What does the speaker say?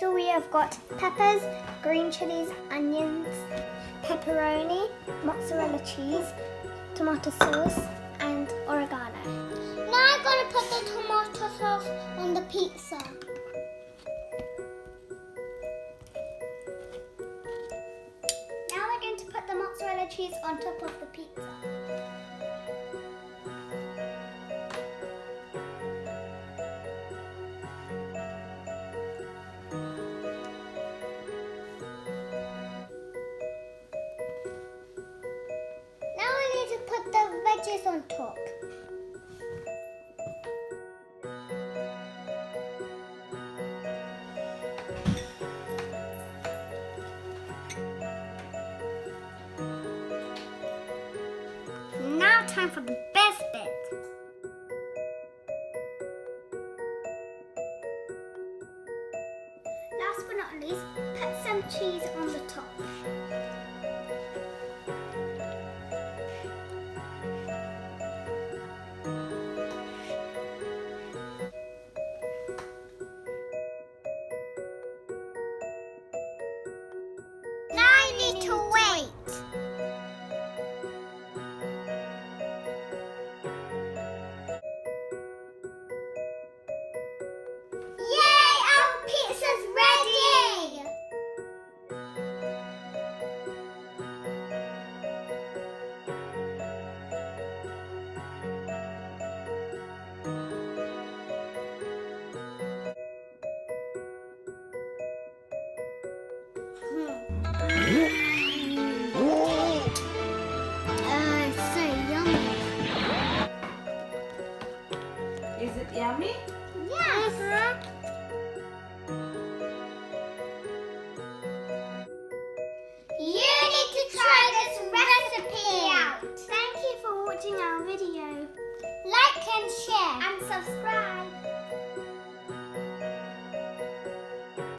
So we have got peppers, green chilies, onions, pepperoni, mozzarella cheese, tomato sauce, and oregano. Now I'm going to put the tomato sauce on the pizza. Now we're going to put the mozzarella cheese on top of the pizza. Now I need to put the veggies on top. Now time for the best bit. Last but not least, put some cheese on the top. Now I need to wait. Yay! Our pizza's ready! It's so yummy. Is it yummy? Yes! You need to try this recipe out. Thank you for watching our video Like and share. and subscribe.